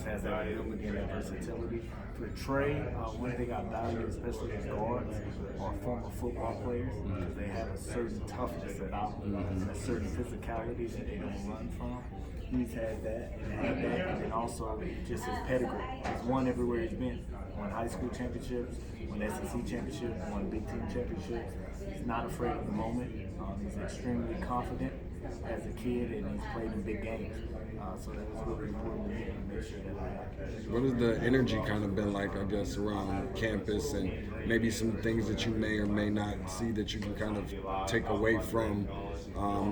has that ability and that versatility. For Trey, one thing I value, especially as guards, are former football players because they have a certain toughness about them and a certain physicality that they don't run from. He's had that, and then also just his pedigree. He's won everywhere he's been. Won high school championships, won SEC championships, won Big Ten championships. He's not afraid of the moment. He's extremely confident as a kid, and he's played in big games. So that was really important to me to make sure that I had. What has the energy kind of been like, I guess, around campus, and maybe some things that you may or may not see that you can kind of take away from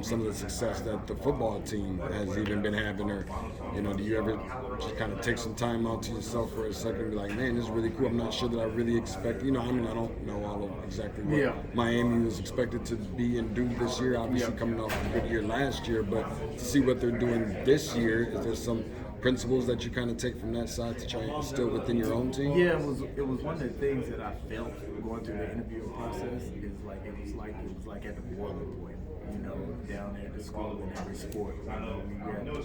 some of the success that the football team has even been having? Or, do you ever just kind of take some time out to yourself for a second and be like, man, this is really cool. I'm not sure that I really expect, I don't know all of exactly what Miami was expected to be and do this year, obviously coming off a good year last year, but to see what they're doing this year, is there some principles that you kind of take from that side to try and instill within your own team? Yeah, it was one of the things that I felt going through the interviewing process. It was like at the boiling point. Down at the school in every sport. We got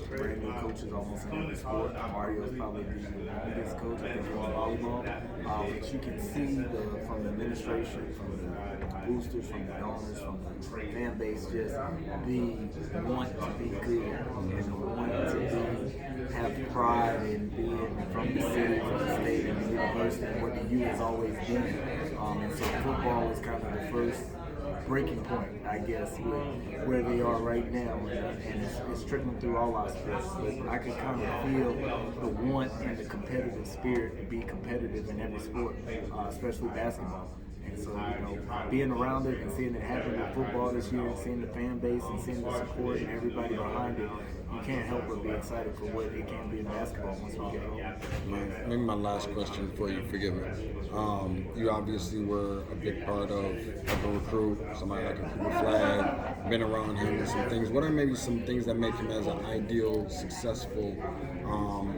brand new coaches almost in every sport. Mario's probably the longest coach, I think, in volleyball. But you can see from the administration, from the boosters, from the donors, from the fan base, just the want to be good and the want to have pride in being from the city, from the state, and the university, and what the U has always been. And so football is kind of the first breaking point, I guess, with where they are right now, and it's trickling through all our sports. But I can kind of feel the want and the competitive spirit to be competitive in every sport, especially basketball. And so, being around it and seeing it happen with football this year, and seeing the fan base and seeing the support and everybody behind it, you can't help but be excited for what it can be in basketball once we get home. Maybe my last question before you forgive me. You obviously were a big part of a recruit, somebody like a Cooper Flag, been around him and some things. What are maybe some things that make him as an ideal, successful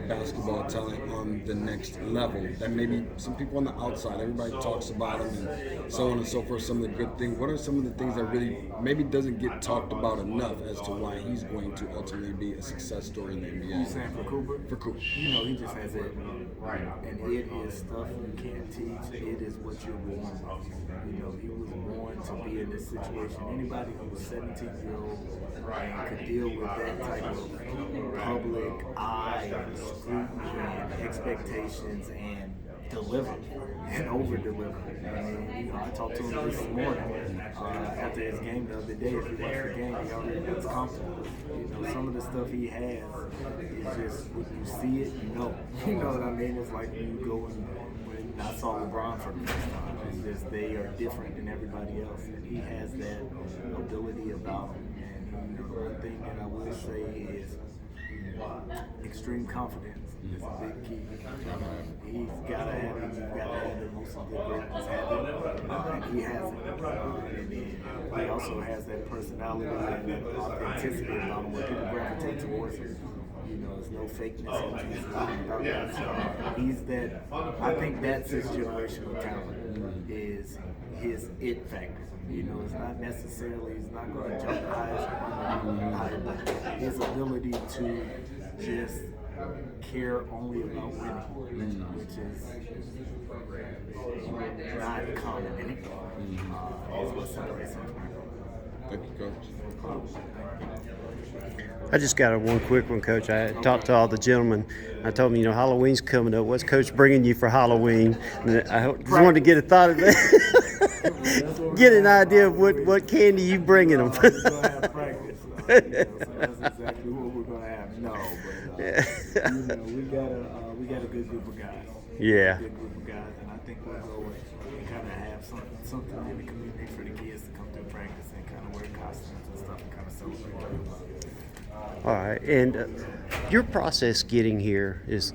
basketball talent on the next level that maybe some people on the outside, everybody talks about him and so on and so forth, some of the good things. What are some of the things that really maybe doesn't get talked about enough as to why he's going to ultimately be a success story in the NBA? You saying for Cooper? For Cooper. He just has it. Right. And it is stuff you can't teach. It is what you're born with. He was born to be in this situation. Anybody who was 17 years old and could deal with that type of public eye and scrutiny and expectations and deliver and over-deliver. I talked to him this morning after his game the other day. If you watch the game, he already looks comfortable. Some of the stuff he has is just, when you see it, you know. You know what I mean? It's like when you go when I saw LeBron for the first time. It's just they are different than everybody else, and he has that ability about him. And one thing that I will say is extreme confidence is a big key. He's got to have it. You've got to have it. Most of the greatness have it, and he has it. And then he also has that personality and that authenticity about him where people gravitate towards him. There's no fakeness. He's that. I think that's his generational talent. Is his it factor. It's not necessarily, he's not going to jump the highest, but his ability to just care only about winning, which is not common anymore, is what separates him from people. Thank you, Coach. I just got one quick one, Coach. I talked to all the gentlemen. I told them, Halloween's coming up. What's Coach bringing you for Halloween? And I just wanted to get a thought of that. Get an idea of what candy you bringing them. We're going to have practice. So that's exactly what we're going to have. No, but we got a good group of guys. Yeah. A good group of guys, and I think we'll go and kind of have something in the community for the kids to come through practice and kind of wear costumes and stuff and kind of celebrate. All right, and your process getting here is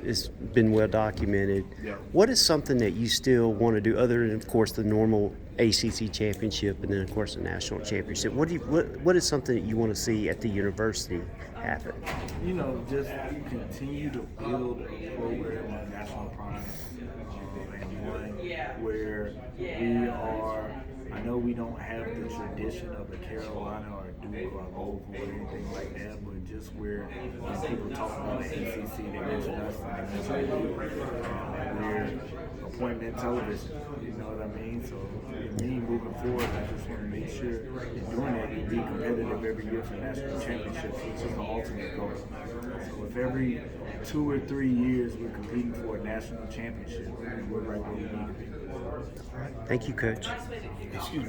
been well documented. Yeah. What is something that you still want to do other than, of course, the normal ACC championship and then, of course, the national championship? What is something that you want to see at the university happen? Just continue to build a program of national prominence, and one where we are. I know we don't have the tradition of a Carolina or a Duke or Louisville or anything like that, but just where when people talk about the ACC, they mention us and they mention you. We're appointment television, you know what I mean? So for me, moving forward, I just want to make sure in doing that, you be competitive every year for national championships, which is the ultimate goal. So if every 2 or 3 years we're competing for a national championship, we're right where we need to be. Thank you, Coach. Excuse me.